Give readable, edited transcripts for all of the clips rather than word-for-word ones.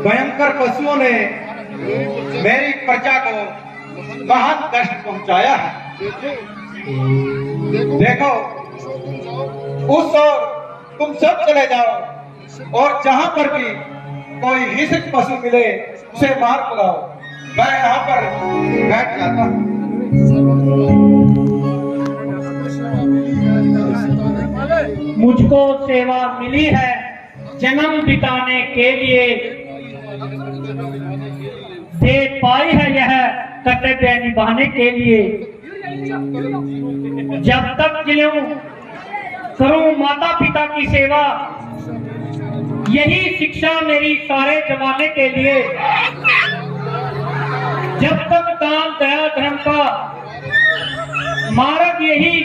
भयंकर पशुओं ने मेरी प्रजा को महान कष्ट पहुंचाया है। देखो, उस ओर तुम सब चले जाओ और जहां पर भी कोई हिंसक पशु मिले उसे मार पड़ाओ। मैं यहाँ पर बैठ जाता हूँ। मुझको सेवा मिली है जन्म बिताने के लिए, दे पाई है यह कर्तव्य निभाने के लिए। जब तक जीऊं करूं माता पिता की सेवा, यही शिक्षा मेरी सारे जमाने के लिए। जब तक दान दया धर्म का मार्ग यही,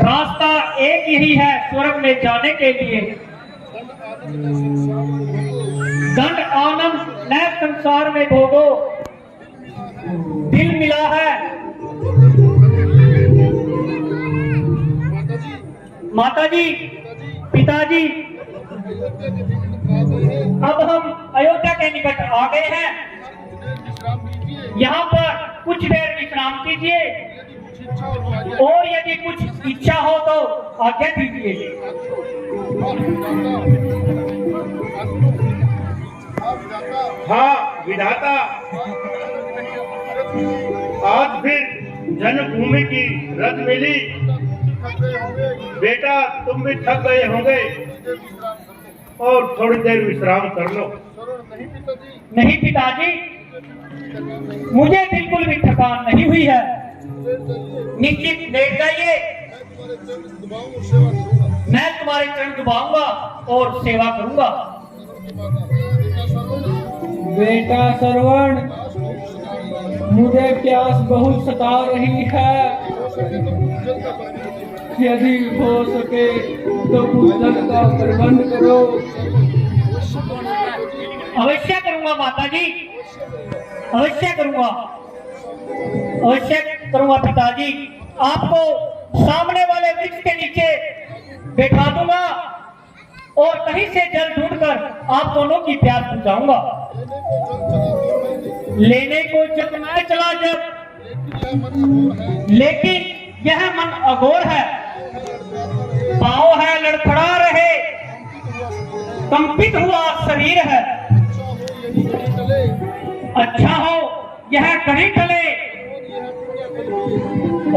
रास्ता एक यही है स्वर्ग में जाने के लिए। दंड आनंद नए संसार में भोगो, दिल मिला है माताजी पिताजी। अब हम अयोध्या के निकट आ गए हैं। यहाँ पर कुछ देर विश्राम कीजिए और यदि कुछ इच्छा हो तो आज्ञा दीजिए। हाँ विधाता, आज फिर जन्मभूमि की रज मिली। बेटा तुम भी थक गए होंगे और थोड़ी देर विश्राम कर लो। नहीं पिताजी, मुझे बिल्कुल भी थकान नहीं हुई है। निश्चित लेट जाइए, मैं तुम्हारे चरण दबाऊंगा और सेवा करूंगा। बेटा श्रवण, मुझे प्यास बहुत सता रही है। यदि हो सके तो भोजन का प्रबंध करो। अवश्य करूंगा माताजी, अवश्य करूंगा, अवश्य करूंगा पिताजी। आपको सामने वाले वृक्ष के नीचे बैठा दूंगा और कहीं से जल ढूंढकर आप दोनों की प्यास बुझाऊंगा। लेने को जब मैं चला जब, लेकिन यह मन अघोर है। पाँव है लड़खड़ा रहे, कंपित हुआ शरीर है। अच्छा हो यह कहीं टले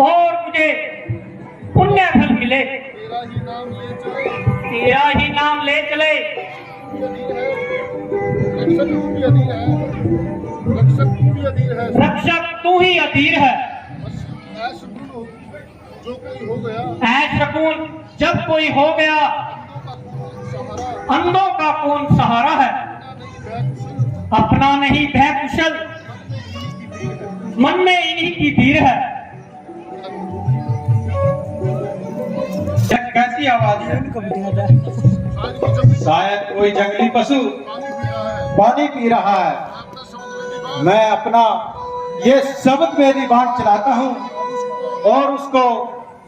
और मुझे पुण्य फल मिले। तेरा ही नाम ले चले। रक्षक तू ही अधीर है। शकुन जब कोई हो गया, अंधों का कौन सहारा है। अपना नहीं भय कुशल, मन में इन्हीं की धीर है। कैसी आवाज है? शायद कोई जंगली पशु पानी पी रहा है। मैं अपना ये शब्द मेरी बाण चलाता हूँ और उसको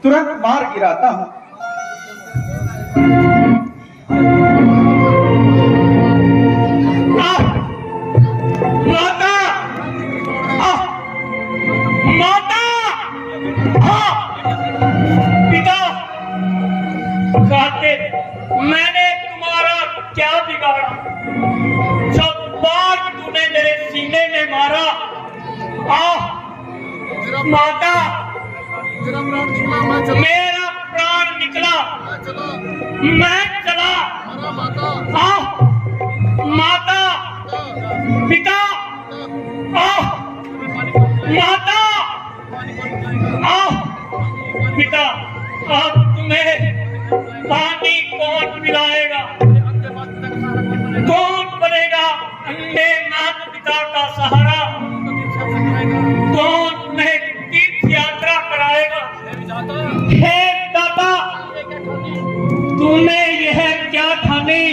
तुरंत मार गिराता हूँ। माता, माता, पिता, कहते मैंने तुम्हारा क्या बिगाड़ा? जब बार तूने मेरे सीने में मारा। माता, मेरा प्राण निकला, मैं चला। माता, पिता, माता, पिता, अब तुम्हें पानी कौन पिलाएगा? कौन बनेगा अंधे नाथ पिता का सहारा? कौन तुम्हें तीर्थ यात्रा कराएगा? हे दाता, तूने यह क्या ठानी?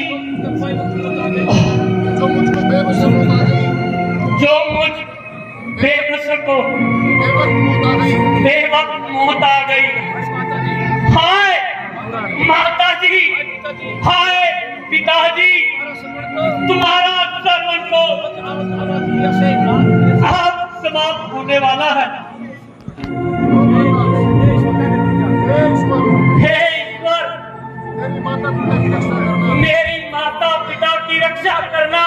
को बेवक्त मौत आ गई। हाय माता जी, हाय पिताजी, तुम्हारा सर्वन को अब समाप्त होने वाला है। हे ईश्वर, मेरी माता पिता की रक्षा करना।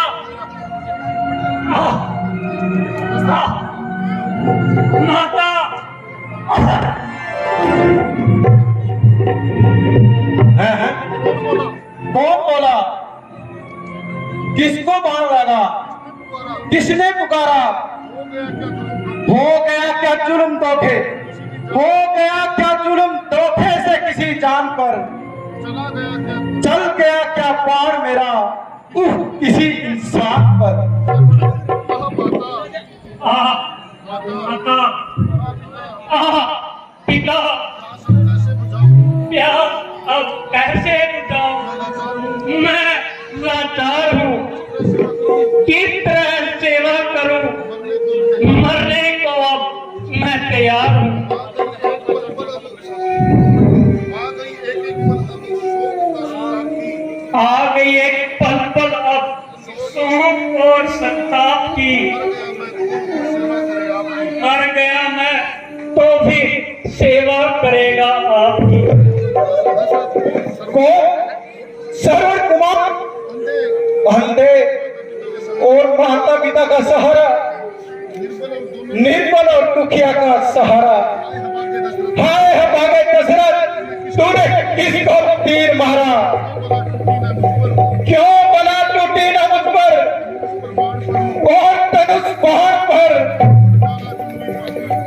माता, हैं? कौन बोला? किसको बाण लगा? किसने पुकारा? हो गया क्या जुल्म धोखे? हो गया क्या जुल्म धोखे से किसी जान पर? चल गया क्या बाण मेरा किसी इंसान पर? माता, पिता, प्यास अब कैसे बुझाऊं? मैं लाचार हूँ, किस तरह सेवा करूं? मरने को अब मैं तैयार हूँ। आ गई एक पल पल अब सोम और संताप की। मर गया मैं तो भी सेवा करेगा आपकी। को श्रवण कुमार अंधे और माता पिता का सहारा, निर्बल और दुखिया का सहारा। हाय भागे दशरथ, तूने किसको तीर मारा? क्यों बला टूटी न मुझ पर और धनुष बाण पर?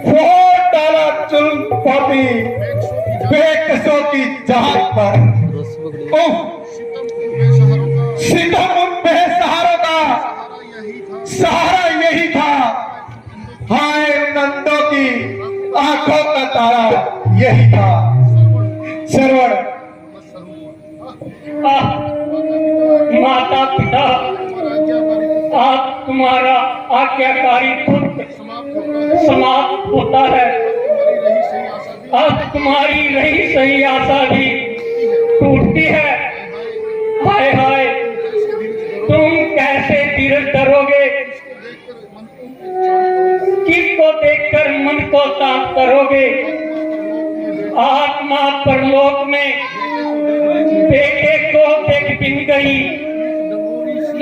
फोड़ डाला जुल्म पापी बेकसों की जात पर। सितम उन बेसहारों का सहारा यही था। हाय नंदों की आंखों का तारा यही था। श्रवण, माता पिता, आप तुम्हारा आज्ञाकारी पुत्र समाप्त होता है। अब तुम्हारी रही सही आशा भी टूटती है। हाय हाय, तुम कैसे धीरज धरोगे? किसको देखकर मन को शांत करोगे? आत्मा परलोक में बेटे को देख बिन गई।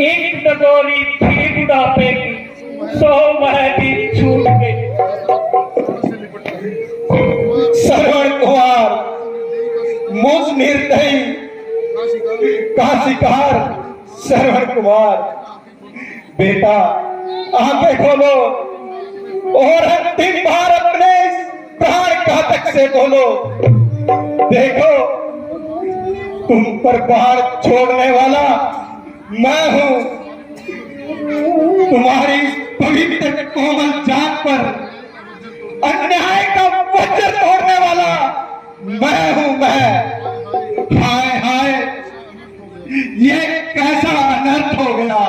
एक डगोरी थी बुढ़ापे की, सो वह भी छूट गई। श्रवण कुमार मुझ निर्दयी का शिकार। श्रवण कुमार बेटा, आंखें खोलो और अंतिम बार अपने प्राण घातक से बोलो। देखो, तुम पर बाढ़ छोड़ने वाला मैं हूं। तुम्हारी पवित्र कोमल जान पर अन्याय का वज्र तोड़ने वाला मैं हूं मैं। हाय हाय, ये कैसा अनर्थ हो गया,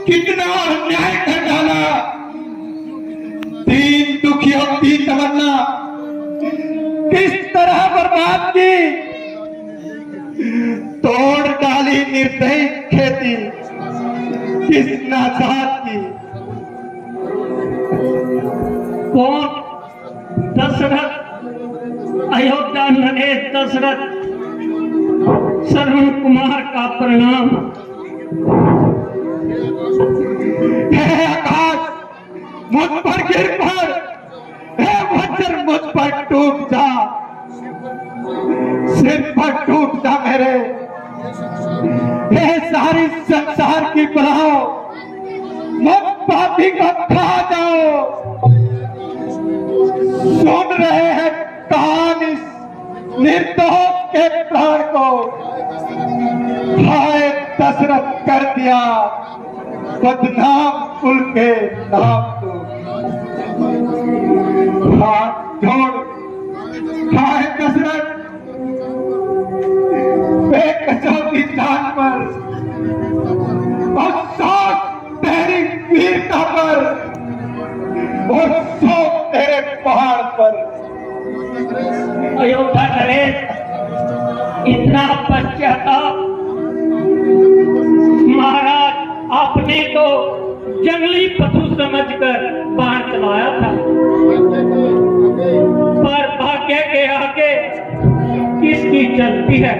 कितना अन्याय कर डाला। दीन दुखियों की तमन्ना किस तरह बर्बाद की, तोड़ डाली निर्दयी खेती किस नाजात की। कौन? दशरथ, अयोध्या नरेश दशरथ। श्रवण कुमार का प्रणाम। हे आकाश, मुझ पर गिर पड़, हे वज्र मुझ पर टूट जा, सिर पर टूट जा मेरे। हे सारी संसार की बलाओ, मुझ पापी को खा जाओ। सुन रहे हैं कान इस निर्दोष के प्राण को। हाय दशरथ, कर दिया बदनाम कुल के नाम को। हाथ जोड़, हाय दशरथ, बेकसों की जान पर और साथ तेरी वीरता पर और सौ तेरे पहाड़ पर। अयोध्या नरेश, इतना पश्चाताप। महाराज, आपने तो जंगली पशु समझकर बाण चलाया था, पर भाग्य के आगे किसकी चलती है।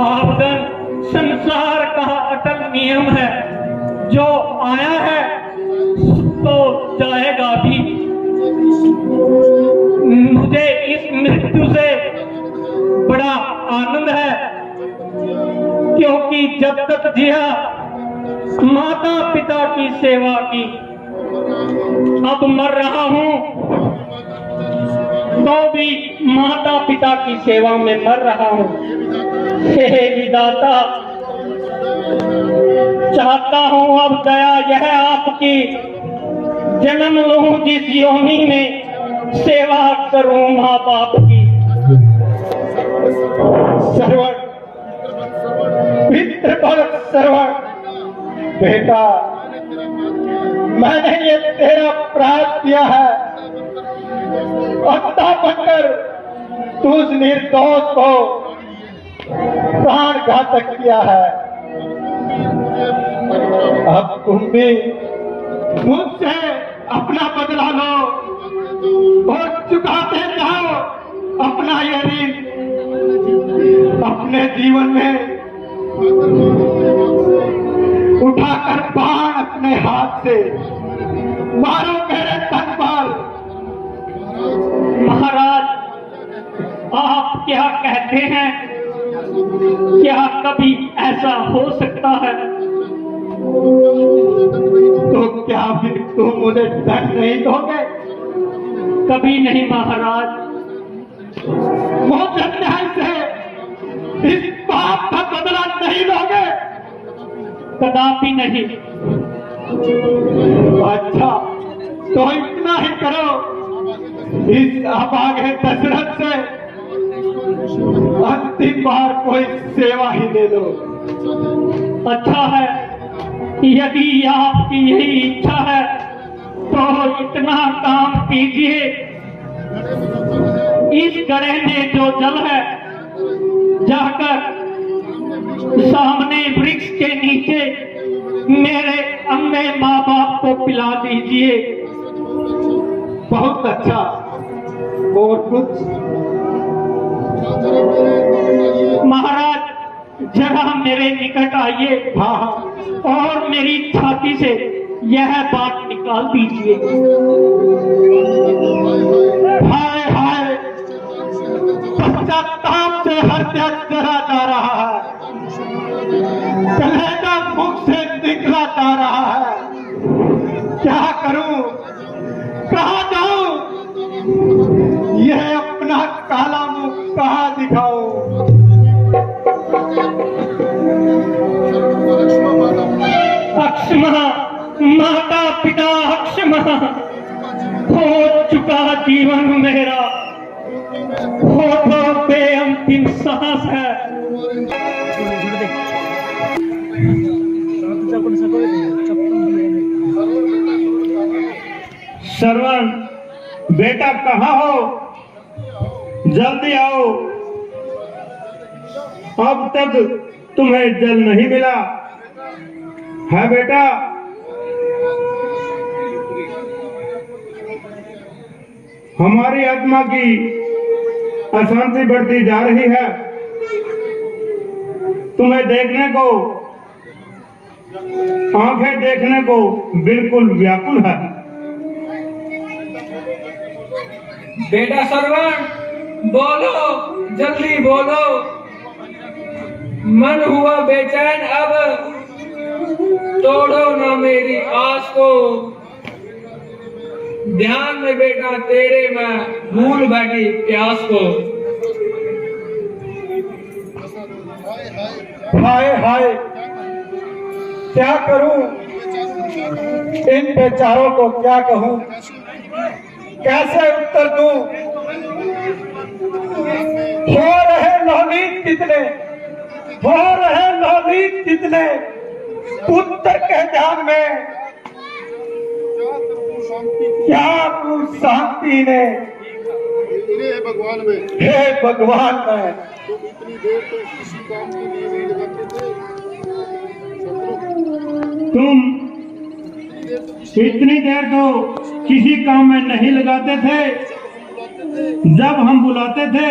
आपगन संसार का अटल नियम है, जो आया है तो जाएगा भी। मुझे इस मृत्यु से बड़ा आनंद है, क्योंकि जब तक जिया माता पिता की सेवा की, अब मर रहा हूँ तो भी माता पिता की सेवा में मर रहा हूँ। हे विधाता, चाहता हूँ अब दया यह आपकी, जन्म लूं जिस योनि में, सेवा करूं माँ बाप की। श्रवण, पितृभक्त श्रवण, बेटा मैंने ये तेरा अपराध किया है। अंधा बनकर तू उस निर्दोष को प्राण घातक किया है। अब तुम भी मुझसे अपना बदला लो और चुकाते जाओ अपना ये ऋण। अपने जीवन में उठाकर बाण अपने हाथ से मारो मेरे तन पर। महाराज, आप क्या कहते हैं? क्या कभी ऐसा हो सकता है? तो क्या फिर तुम मुझे दंड नहीं दोगे? कभी नहीं महाराज। मुझे न्याय से इस पाप का बदला नहीं लोगे? कदापि नहीं। अच्छा, तो इतना ही करो, इस अभागे दशरथ से अंतिम बार कोई सेवा ही ले लो। अच्छा है, यदि आपकी यही इच्छा है तो इतना काम कीजिए। इस गड्ढे में जो जल है, जाकर सामने वृक्ष के नीचे मेरे अन्य माँ बाप को पिला दीजिए। बहुत अच्छा। और कुछ? महाराज, जरा मेरे निकट आइए। हाँ हाँ। और मेरी छाती से यह बात निकाल दीजिए। हाय हाय, पश्चाताप से हृदय जला जा रहा है, कलेजा मुख से निकला जा रहा है। क्या करूं, कहाँ जाऊं, यह अपना काला मुख कहाँ दिखाऊं? अक्षमा, माता पिता अक्षमा, हो चुका जीवन मेरा, होठों पे अंतिम सांस है। श्रवण, बेटा कहाँ हो? जल्दी आओ। अब तक तुम्हें जल नहीं मिला है बेटा? हमारी आत्मा की अशांति बढ़ती जा रही है। तुम्हें देखने को, आंखें देखने को बिल्कुल व्याकुल है। बेटा श्रवण, बोलो, जल्दी बोलो। मन हुआ बेचैन, अब तोड़ो ना मेरी आस को। ध्यान में बेटा तेरे मैं भूल बैठी प्यास को। हाय हाय, क्या करूं, इन बेचारों को क्या कहूं, कैसे उत्तर दूं? हो रहे नवनीत कितने, हो रहे नवनीत कितने पुत्र के ध्यान में। क्या तू शांति ने हे भगवान में हे भगवान में तुम इतनी देर तो किसी काम के लिए नहीं लगाते थे तुम इतनी देर तो किसी काम में नहीं लगाते थे। जब हम बुलाते थे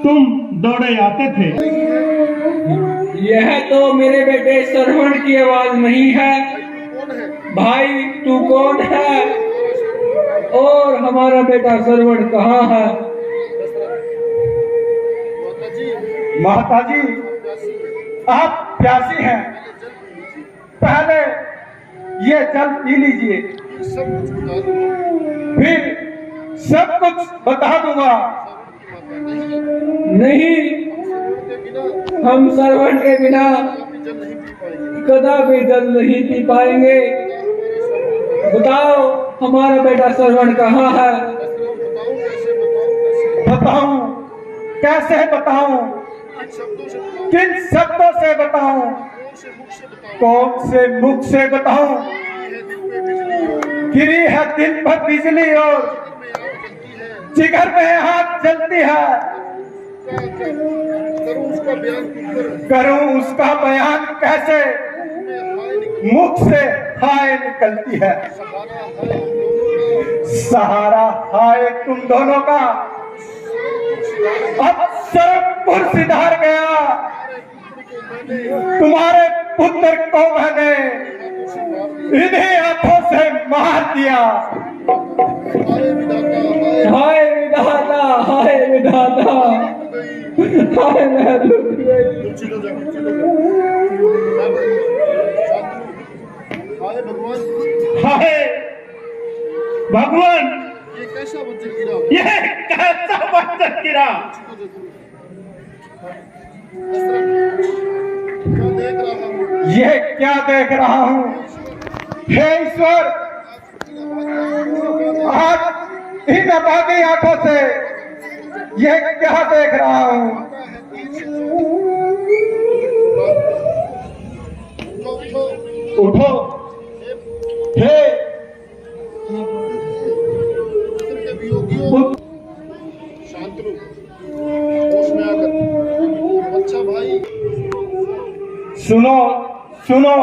तुम दौड़े आते थे। यह तो मेरे बेटे श्रवण की आवाज नहीं है। भाई तू कौन है और हमारा बेटा श्रवण कहाँ है? माता जी आप प्यासी हैं, पहले ये जल पी लीजिए, फिर सब कुछ बता दूंगा। नहीं, हम श्रवण के बिना कदापि जल नहीं पी पाएंगे। बताओ हमारा बेटा श्रवण कहाँ है? बताऊं कैसे बताऊं, किन शब्दों से बताऊं, कौन से मुख से बताऊं? गिरी है दिल पर बिजली और जिगर में आग जलती है। करूं उसका बयान कैसे, मुख से हाय निकलती है। सहारा हाय तुम दोनों का अब सरपुर सिधार गया। तुम्हारे पुत्र को मैंने इन्हीं हाथों से मार दिया। हाय विधाता, हाय विधाता, हाय मैं डूब गई। हाय भगवान, ये कैसा बच्चा गिरा? यह कैसा बच्चा गिरा? मैं देख रहा हूँ, ये क्या देख रहा हूँ? हे ईश्वर, आज इन अभागी आंखों से ये क्या देख रहा हूँ? उठो, हे पुत्र के वियोगियों, शांत रहो, होश में आकर। अच्छा भाई, सुनो सुनो।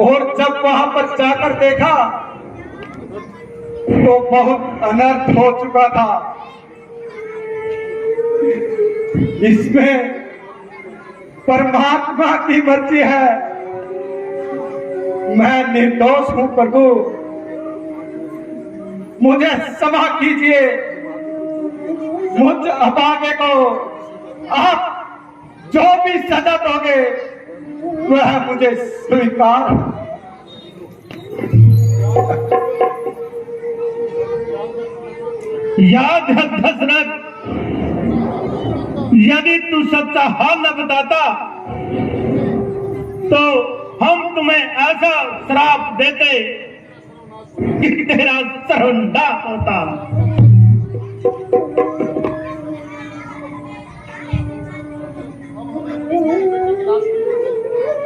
और जब वहां पर जाकर देखा तो बहुत अनर्थ हो चुका था। इसमें परमात्मा की मर्जी है। मैं निर्दोष हूं प्रभु, मुझे क्षमा कीजिए। मुझ अभागे को आप जो भी सजा दोगे वह मुझे स्वीकार। याद है दशरथ, यदि तू सच्चा हाल न बताता तो हम तुम्हें ऐसा श्राप देते कि तेरा सर्वनाश होता।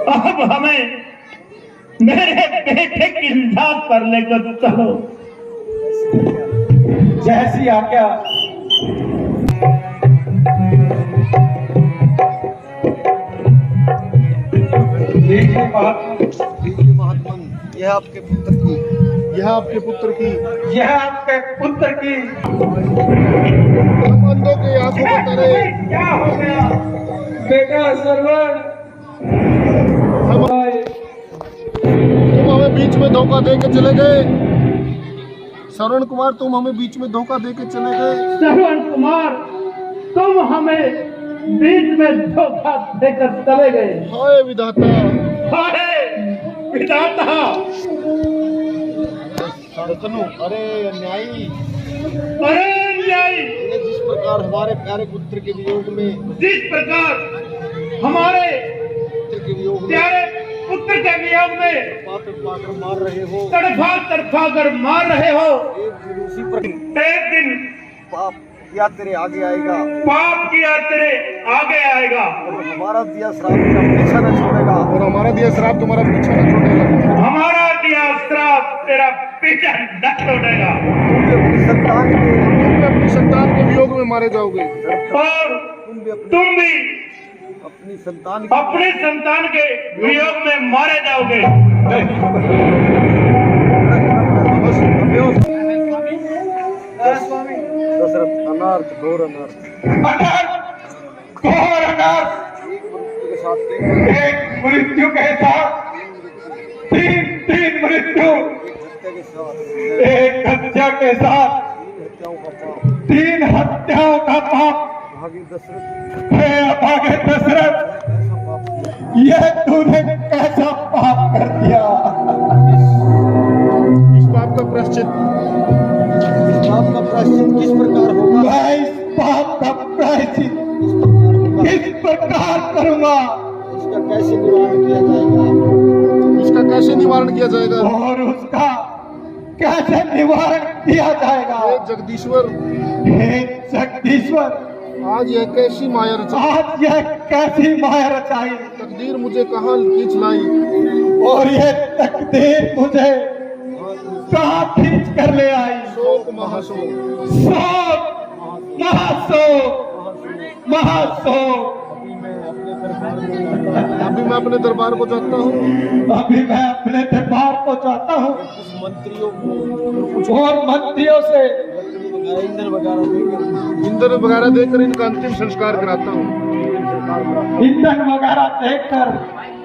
अब हमें मेरे बेटे की लाश पर लेकर चलो। जैसी आज्ञा। देखिए महात्मा, यह आपके पुत्र की, यह आपके पुत्र की, यह आपके पुत्र की। हम अंधों के आंखों को तरे। क्या हो गया? बेटा श्रवण, तुम हमें बीच में धोखा दे के चले गए। श्रवण कुमार, तुम हमें बीच में धोखा दे के चले गए। श्रवण कुमार, तुम हमें बीच में धोखा देकर चले गए। हाय विधाता, हाय विधाता। रतनु, अरे अन्यायी, अरे न्यायी, जिस प्रकार हमारे प्यारे पुत्र के वियोग में, जिस प्रकार हमारे पुत्र के वियोग में प्यारे पुत्र के वियोग में पात्र पाकर मार रहे हो, तड़फा तड़फा कर मार रहे हो। एक दिन उसी पर एक दिन पाप किया तेरे आगे आएगा, पाप किया तेरे आगे आएगा, और हमारा दिया श्राप तेरा पीछा न छोड़ेगा, और हमारा दिया श्राप तुम्हारा पीछा न छोड़ेगा। हमारा दिया श्राप बाप तेरा पीछा न छोड़ेगा तुम भी अपनी संतान के वियोग में मारे जाओगे और तुम भी अपने संतान के वियोग में मारे जाओगे। अनर्थ घोर अनर्थ अनर्थ घोर अनर्थ एक मृत्यु के साथ तीन मृत्यु, एक हत्या के साथ 3 हत्याओं का पाप। हे अभागे दशरथ, यह तूने कैसा पाप कर दिया? इस पाप का प्रायश्चित किस प्रकार होगा? मैं इस पाप का प्रायश्चित किस प्रकार करूंगा? इसका कैसे निवारण किया जाएगा? और उसका कैसे निवारण किया जाएगा? हे जगदीश्वर, हे जगदीश्वर, आज यह कैसी माया रचाई, आज यह कैसी माया रचाई तकदीर मुझे कहाँ खींच लाई, और यह तकदीर मुझे कहाँ खींच कर ले आई। शोक महाशोक, शोक महाशोक महाशोक। अभी मैं अपने दरबार को जाता हूँ, अभी मैं अपने दरबार को जाता हूँ मंत्रियों को और मंत्रियों से ईंधन वगैरह देकर इनका अंतिम संस्कार कराता हूँ। ईंधन वगैरह देकर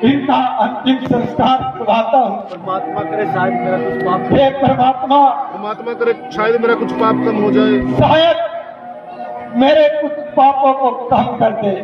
इनका अंतिम संस्कार करवाता हूँ। परमात्मा करे शायद मेरा कुछ पाप, हे परमात्मा करे शायद मेरा कुछ पाप कम हो जाए। शायद मेरे कुछ पापों को कम कर दे।